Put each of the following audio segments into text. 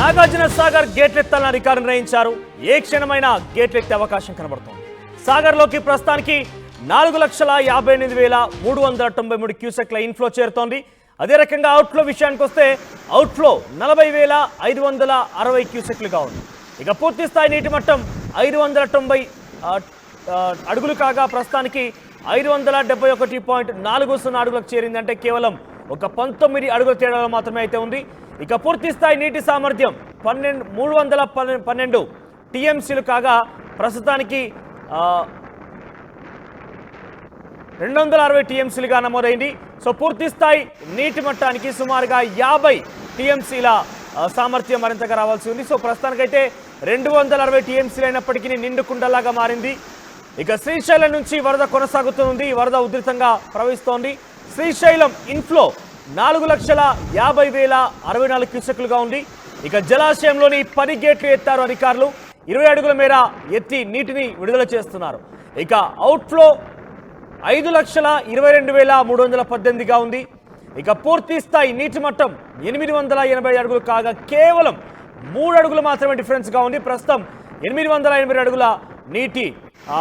నాగార్జున సాగర్ గేట్లెత్తాలని అధికారులు నిర్ణయించారు. ఏ క్షణమైనా గేట్లెత్తే అవకాశం కనబడుతోంది. సాగర్లోకి ప్రస్తుతానికి 4,58,393 క్యూసెక్ల ఇన్ఫ్లో చేరుతోంది. అదే రకంగా అవుట్ఫ్లో విషయానికి వస్తే అవుట్ఫ్లో 40,560 క్యూసెక్లుగా ఉంది. ఇక పూర్తి స్థాయి నీటి మట్టం 590 అడుగులు కాగా ప్రస్తుతానికి 571.40 అడుగులకు చేరింది. అంటే కేవలం ఒక 19 అడుగుల తేడాలో మాత్రమే అయితే ఉంది. ఇక పూర్తి స్థాయి నీటి సామర్థ్యం 312 టీఎంసీలు కాగా ప్రస్తుతానికి 260 టీఎంసీలుగా నమోదైంది. సో పూర్తి స్థాయి నీటి మట్టానికి సుమారుగా 50 టీఎంసీల సామర్థ్యం మరింతగా రావాల్సి ఉంది. సో ప్రస్తుతానికైతే 260 టీఎంసీలు అయినప్పటికీ నిండు కుండలాగా మారింది. ఇక శ్రీశైలం నుంచి వరద కొనసాగుతుంది. వరద ఉధృతంగా ప్రవహిస్తోంది. శ్రీశైలం ఇన్ఫ్లో 4,50,064 క్యూసెక్లుగా ఉంది. ఇక జలాశయంలోని 10 గేట్లు ఎత్తారు అధికారులు. 20 అడుగుల మేర ఎత్తి నీటిని విడుదల చేస్తున్నారు. ఇక అవుట్ఫ్లో 5,22,318గా ఉంది. ఇక పూర్తి స్థాయి నీటి మట్టం 880 అడుగులు కాగా కేవలం 3 అడుగులు మాత్రమే డిఫరెన్స్గా ఉంది. ప్రస్తుతం 880 అడుగుల నీటి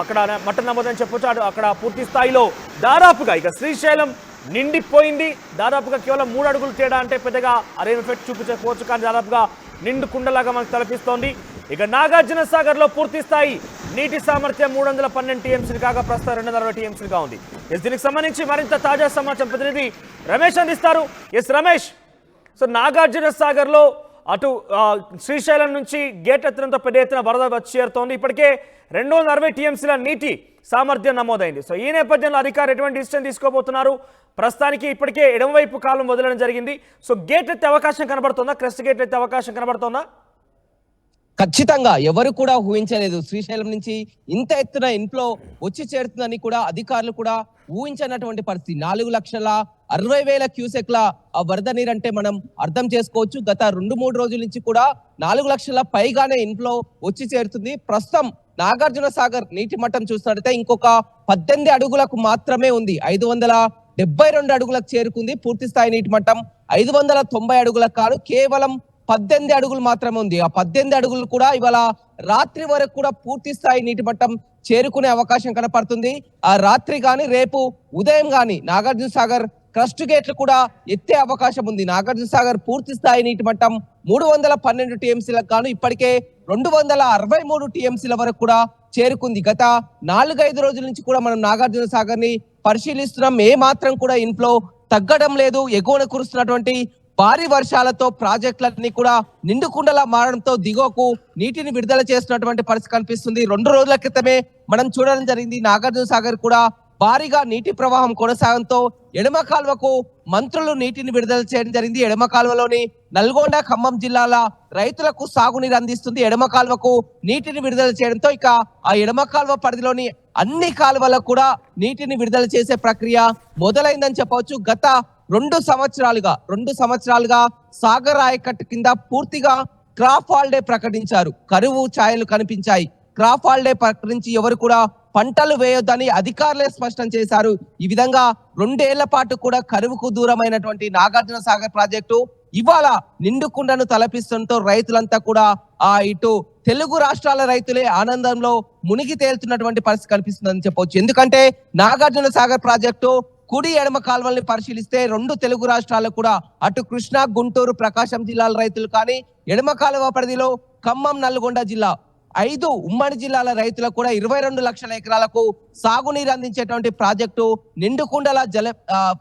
అక్కడ మట్టం నమోదని చెప్పొచ్చు. అక్కడ పూర్తి స్థాయిలో దాదాపుగా ఇక శ్రీశైలం నిండిపోయింది. దాదాపుగా కేవలం 3 అడుగులు తేడా అంటే పెద్దగా అరే ఎఫెక్ట్ చూపించకపోవచ్చు, కానీ దాదాపుగా నిండు కుండలాగా మనకు తలపిస్తోంది. ఇక నాగార్జున సాగర్లో పూర్తి స్థాయి నీటి సామర్థ్యం 312 టీఎంసీలు కాగా ప్రస్తుతం 260 టీఎంసీలుగా ఉంది. దీనికి సంబంధించి మరింత తాజా సమాచారం ప్రతినిధి రమేష్ అందిస్తారు. రమేష్, సో నాగార్జున సాగర్లో అటు శ్రీశైలం నుంచి గేట్ ఎత్తడంతో పెద్ద ఎత్తున వరద వచ్చి చేరుతోంది. ఇప్పటికే 260 టీఎంసీల నీటి సామర్థ్యం నమోదైంది. సో ఈ నేపథ్యంలో అధికారులు ఎటువంటి డిసిషన్ తీసుకోబోతున్నారు? ప్రస్తుతానికి ఇప్పటికే ఎడమవైపు కాలం వదలడం జరిగింది. సో గేట్ ఎత్తే అవకాశం కనబడుతుందా? క్రెస్ట్ గేట్ ఎత్తే అవకాశం కనబడుతుందా? ఖచ్చితంగా ఎవరు కూడా ఊహించలేదు శ్రీశైలం నుంచి ఇంత ఎత్తున ఇన్ఫ్లో వచ్చి చేరుతుందని కూడా అధికారులు కూడా ఊహించినటువంటి పరిస్థితి. 4,60,000 క్యూసెక్ల వరద నీరు అంటే మనం అర్థం చేసుకోవచ్చు. గత 2-3 రోజుల నుంచి కూడా 4 లక్షల పైగానే ఇన్ఫ్లో వచ్చి చేరుతుంది. ప్రస్తుతం నాగార్జున సాగర్ నీటి మట్టం చూసినట్లయితే ఇంకొక 18 అడుగులకు మాత్రమే ఉంది. 572 అడుగులకు చేరుకుంది. పూర్తి స్థాయి నీటి మట్టం 590 అడుగులకు కాదు, కేవలం 18 అడుగులు మాత్రమే ఉంది. ఆ 18 అడుగులు కూడా ఇవాళ రాత్రి వరకు కూడా పూర్తి స్థాయి నీటి మట్టం చేరుకునే అవకాశం కనపడుతుంది. ఆ రాత్రి గాని రేపు ఉదయం గాని నాగార్జున సాగర్ క్రస్ట్ గేట్లు కూడా ఎత్తే అవకాశం ఉంది. నాగార్జున సాగర్ పూర్తి స్థాయి నీటి మట్టం 312 టీఎంసీలకు గాను ఇప్పటికే 263 టీఎంసీల వరకు కూడా చేరుకుంది. గత 4-5 రోజుల నుంచి కూడా మనం నాగార్జున సాగర్ ని పరిశీలిస్తున్నాం. ఏ మాత్రం కూడా ఇన్ఫ్లో తగ్గడం లేదు. ఎగువన కురుస్తున్నటువంటి భారీ వర్షాలతో ప్రాజెక్టులన్నీ కూడా నిండుకుండలా మారడంతో దిగువకు నీటిని విడుదల చేస్తున్నటువంటి పరిస్థితి కనిపిస్తుంది. 2 రోజుల క్రితమే మనం చూడడం జరిగింది. నాగార్జున సాగర్ కూడా భారీగా నీటి ప్రవాహం కొనసాగంతో ఎడమ కాలువకు మంత్రులు నీటిని విడుదల చేయడం జరిగింది. ఎడమ కాలువలోని నల్గొండ, ఖమ్మం జిల్లాల రైతులకు సాగునీరు అందిస్తుంది. ఎడమ కాలువకు నీటిని విడుదల చేయడంతో ఇక ఆ ఎడమ కాలువ పరిధిలోని అన్ని కాలువలకు కూడా నీటిని విడుదల చేసే ప్రక్రియ మొదలైందని చెప్పవచ్చు. గత 2 సంవత్సరాలుగా సాగర్ ఆయకట్టు కింద పూర్తిగా క్రాప్ హాలిడే ప్రకటించారు. కరువు ఛాయలు కనిపించాయి. క్రాప్ హాలిడే ప్రకటించి ఎవరు కూడా పంటలు వేయొద్దని అధికారులే స్పష్టం చేశారు. ఈ విధంగా 2 ఏళ్ల పాటు కూడా కరువుకు దూరమైనటువంటి నాగార్జున సాగర్ ప్రాజెక్టు ఇవాళ నిండుకుండను తలపిస్తుండటంతో రైతులంతా కూడా ఇటు తెలుగు రాష్ట్రాల రైతులే ఆనందంలో మునిగి తేలుతున్నటువంటి పరిస్థితి కనిపిస్తుందని చెప్పవచ్చు. ఎందుకంటే నాగార్జున సాగర్ ప్రాజెక్టు కుడి ఎడమ కాలువల్ని పరిశీలిస్తే 2 తెలుగు రాష్ట్రాలకు కూడా అటు కృష్ణా, గుంటూరు, ప్రకాశం జిల్లాల రైతులు కానీ ఎడమ కాలువ పరిధిలో ఖమ్మం, నల్గొండ జిల్లా 5 ఉమ్మడి జిల్లాల రైతులకు కూడా 22 లక్షల ఎకరాలకు సాగునీరు అందించేటువంటి ప్రాజెక్టు నిండుకుండలా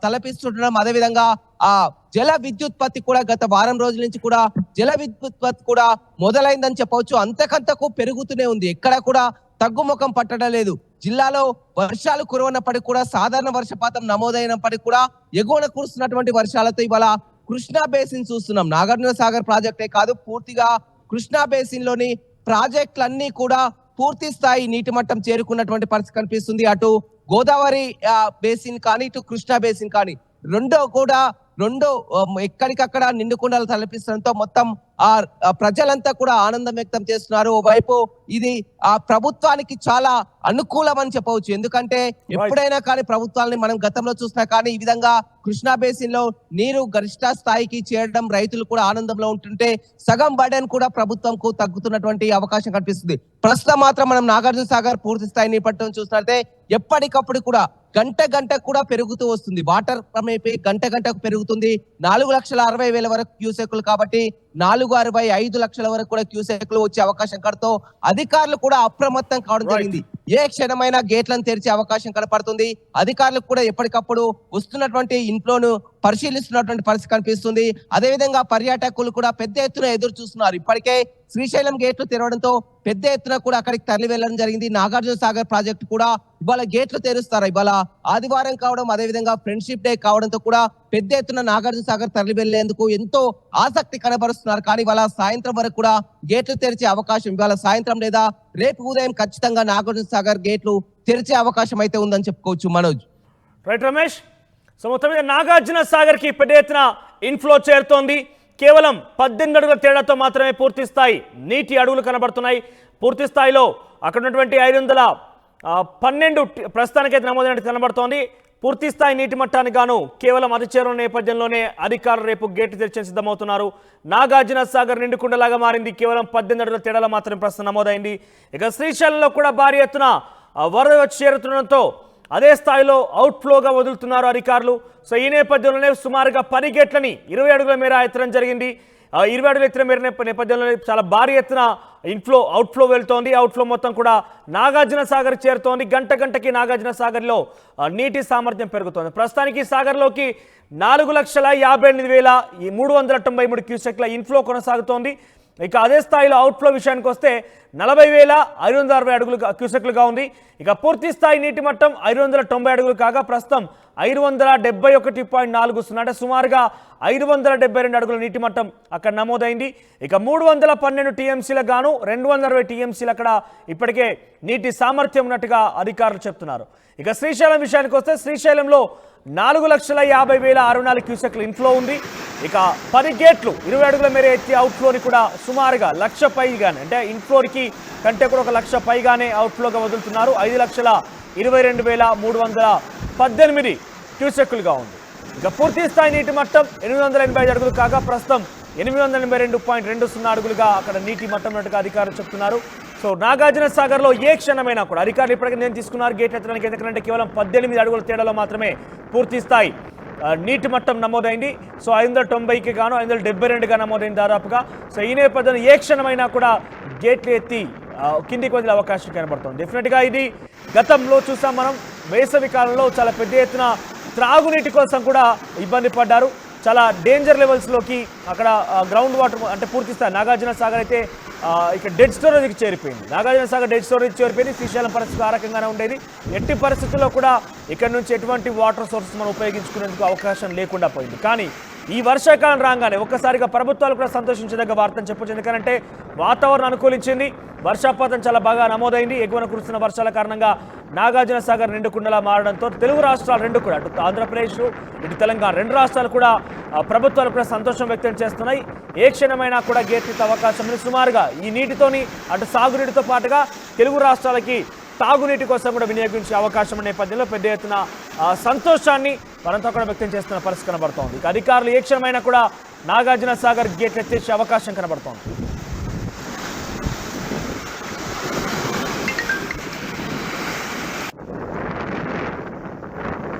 తలపిస్తుండడం. అదేవిధంగా ఆ జల విద్యుత్పత్తి కూడా గత వారం రోజుల నుంచి కూడా జల విద్యుత్పత్తి కూడా మొదలైందని చెప్పవచ్చు. అంతకంతకు పెరుగుతూనే ఉంది. ఎక్కడ కూడా తగ్గుముఖం పట్టడం లేదు. జిల్లాలో వర్షాలు కురవనప్పటికీ కూడా సాధారణ వర్షపాతం నమోదైనప్పటికీ కూడా ఎగువన కురుస్తున్నటువంటి వర్షాలతో ఇవాళ కృష్ణా బేసిన్ చూస్తున్నాం. నాగార్జున సాగర్ ప్రాజెక్టే కాదు, పూర్తిగా కృష్ణా బేసిన్ లోని ప్రాజెక్టులన్నీ కూడా పూర్తి స్థాయి నీటి మట్టం చేరుకున్నటువంటి పరిస్థితి కనిపిస్తుంది. అటు గోదావరి బేసిన్ కానీ ఇటు కృష్ణా బేసిన్ కానీ 2 కూడా రెండు ఎక్కడికక్కడ నిండుకుండలు తలపిస్తుండటంతో మొత్తం ఆ ప్రజలంతా కూడా ఆనందం వ్యక్తం చేస్తున్నారు. ఓవైపు ఇది ఆ ప్రభుత్వానికి చాలా అనుకూలం అని చెప్పవచ్చు. ఎందుకంటే ఎప్పుడైనా కానీ ప్రభుత్వాలని మనం గతంలో చూసినా కానీ ఈ విధంగా కృష్ణా బేసిన్ లో నీరు గరిష్ట స్థాయికి చేరడం రైతులు కూడా ఆనందంలో ఉంటుంటే సగం బర్డెన్ కూడా ప్రభుత్వంకు తగ్గుతున్నటువంటి అవకాశం కనిపిస్తుంది. ప్రస్తుతం మాత్రం మనం నాగార్జున సాగర్ పూర్తి స్థాయి నీపట్టడం చూసినట్లయితే ఎప్పటికప్పుడు కూడా గంట కూడా పెరుగుతూ వస్తుంది. వాటర్ క్రమేపీ గంటకు పెరుగుతుంది. 4,60,000 వరకు క్యూసెక్లు కాబట్టి 4,65 లక్షల వరకు కూడా క్యూసెక్లు వచ్చే అవకాశం కడతో అధికారులు కూడా అప్రమత్తం కావడం జరిగింది. ఏ క్షణమైనా గేట్లను తెరిచే అవకాశం కనపడుతుంది. అధికారులకు కూడా ఎప్పటికప్పుడు వస్తున్నటువంటి ఇన్ఫ్లోను పరిశీలిస్తున్నటువంటి పరిస్థితి కనిపిస్తుంది. అదేవిధంగా పర్యాటకులు కూడా పెద్ద ఎత్తున ఎదురు చూస్తున్నారు. ఇప్పటికే శ్రీశైలం గేట్లు తెరవడంతో పెద్ద ఎత్తున కూడా అక్కడికి తరలి వెళ్లడం జరిగింది. నాగార్జున సాగర్ ప్రాజెక్టు కూడా ఇవాళ గేట్లు తెరుస్తారు. ఇవాళ ఆదివారం కావడం, అదేవిధంగా ఫ్రెండ్షిప్ డే కావడంతో కూడా పెద్ద ఎత్తున నాగార్జున సాగర్ తరలి వెళ్లేందుకు ఎంతో ఆసక్తి కనబరుస్తున్నారు. కానీ ఇవాళ సాయంత్రం వరకు కూడా గేట్లు తెరిచే అవకాశం, ఇవాళ సాయంత్రం లేదా రేపు ఉదయం ఖచ్చితంగా నాగార్జున సాగర్ గేట్లు తెరిచే అవకాశం అయితే ఉందని చెప్పుకోవచ్చు. మనోజ్. రైట్ రమేష్. సో మొత్తం మీద నాగార్జున సాగర్ కి పెద్ద ఎత్తున ఇన్ఫ్లో చేరుతోంది. కేవలం 18 అడుగుల తేడాతో మాత్రమే పూర్తి స్థాయి నీటి అడుగులు కనబడుతున్నాయి. పూర్తి స్థాయిలో అక్కడ ఉన్నటువంటి 512 ప్రస్తుతానికైతే నమోదైనట్టు కనబడుతోంది. పూర్తి స్థాయి నీటి మట్టానికి గాను కేవలం అతి చేరువ నేపథ్యంలోనే అధికారులు రేపు గేటు తెరిచే సిద్ధమవుతున్నారు. నాగార్జున సాగర్ నిండుకుండలాగా మారింది. కేవలం 18 అడుగుల తేడాలో మాత్రమే ప్రస్తుతం నమోదైంది. ఇక శ్రీశైలంలో కూడా భారీ ఎత్తున వరద వచ్చి చేరుతుండటంతో అదే స్థాయిలో అవుట్ఫ్లోగా వదులుతున్నారు అధికారులు. సో ఈ నేపథ్యంలోనే సుమారుగా 10 గేట్లని 20 అడుగుల మేర ఎత్తడం జరిగింది. 20 అడుగుల ఎత్తిన మేర నేపథ్యంలో చాలా భారీ ఎత్తున అవుట్ఫ్లో వెళ్తోంది. అవుట్ఫ్లో మొత్తం కూడా నాగార్జున సాగర్ చేరుతోంది. గంటకి నాగార్జున సాగర్లో నీటి సామర్థ్యం పెరుగుతోంది. ప్రస్తుతానికి సాగర్లోకి 4,58,393 క్యూసెక్ల ఇన్ఫ్లో కొనసాగుతోంది. ఇక అదే స్థాయిలో అవుట్ఫ్లో విషయానికి వస్తే 40,560 అడుగులు క్యూసెక్లుగా ఉంది. ఇక పూర్తి స్థాయి నీటి మట్టం 590 అడుగులు కాగా ప్రస్తుతం 571.40 అంటే సుమారుగా 572 అడుగుల నీటి మట్టం అక్కడ నమోదైంది. ఇక 312 టీఎంసీలకు గాను 260 టీఎంసీలు అక్కడ ఇప్పటికే నీటి సామర్థ్యం ఉన్నట్టుగా అధికారులు చెప్తున్నారు. ఇక శ్రీశైలం విషయానికి వస్తే శ్రీశైలంలో 4,50,064 క్యూసెక్ల ఇన్ఫ్లో ఉంది. ఇక 10 గేట్లు 20 అడుగుల మేర ఎత్తి అవుట్ఫ్లోని కూడా సుమారుగా 1,00,000 పైగానే, అంటే ఇన్ఫ్లోకి కంటే కూడా 1,00,000 పైగానే అవుట్ఫ్లోగా వదులుతున్నారు. 5,22,318 క్యూసెక్లుగా ఉంది. ఇక పూర్తి స్థాయి నీటి మట్టం 885 అడుగులు కాగా ప్రస్తుతం 882.20 అడుగులుగా అక్కడ నీటి మట్టం ఉన్నట్టుగా అధికారులు చెప్తున్నారు. సో నాగార్జున సాగర్లో ఏ క్షణమైనా కూడా అధికారులు ఇప్పటికే నేను తీసుకున్నారు గేట్ ఎత్తడానికి. ఎందుకంటే కేవలం 18 అడుగుల తేడాలో మాత్రమే పూర్తి స్థాయి నీటి మట్టం నమోదైంది. సో 590కి గాను 572గా నమోదైంది దాదాపుగా. సో ఈ నేపథ్యంలో ఏ క్షణమైనా కూడా గేట్లు ఎత్తి కిందికి వదిలే అవకాశం కనబడుతుంది. డెఫినెట్గా ఇది గతంలో చూసాం మనం. వేసవి కాలంలో చాలా పెద్ద ఎత్తున త్రాగునీటి కోసం కూడా ఇబ్బంది పడ్డారు. చాలా డేంజర్ లెవెల్స్లోకి అక్కడ గ్రౌండ్ వాటర్ అంటే పూర్తి స్థాయి నాగార్జున సాగర్ అయితే ఇక డెడ్ స్టోరేజ్కి చేరిపోయింది. నాగార్జున సాగర్ డెడ్ స్టోరేజ్ చేరిపోయింది. శ్రీశైలం పరిస్థితి ఆ రకంగానే ఉండేది. ఎట్టి పరిస్థితుల్లో కూడా ఇక్కడ నుంచి ఎటువంటి వాటర్ సోర్సెస్ మనం ఉపయోగించుకునేందుకు అవకాశం లేకుండా పోయింది. కానీ ఈ వర్షాకాలం రాగానే ఒక్కసారిగా ప్రభుత్వాలు కూడా సంతోషించదగ్గ వార్తను చెప్పొచ్చు. ఎందుకంటే వాతావరణం అనుకూలించింది. వర్షపాతం చాలా బాగా నమోదైంది. ఎగువన కురుస్తున్న వర్షాల కారణంగా నాగార్జున సాగర్ నిండుకుండలా మారడంతో తెలుగు రాష్ట్రాలు రెండు కూడా, అటు ఆంధ్రప్రదేశ్ ఇటు తెలంగాణ 2 రాష్ట్రాలు కూడా ప్రభుత్వాలు కూడా సంతోషం వ్యక్తం చేస్తున్నాయి. ఏ క్షణమైనా కూడా గేట్ అవకాశం ఉంది. సుమారుగా ఈ నీటితోని అటు సాగునీటితో పాటుగా తెలుగు రాష్ట్రాలకి తాగునీటి కోసం కూడా వినియోగించే అవకాశం నేపథ్యంలో పెద్ద ఎత్తున సంతోషాన్ని వారంతా కూడా వ్యక్తం చేస్తున్న పరిస్థితి కనబడుతోంది. అధికారులు ఏ క్షణమైనా కూడా నాగార్జున సాగర్ గేట్లు ఎత్తేసే అవకాశం కనబడుతోంది.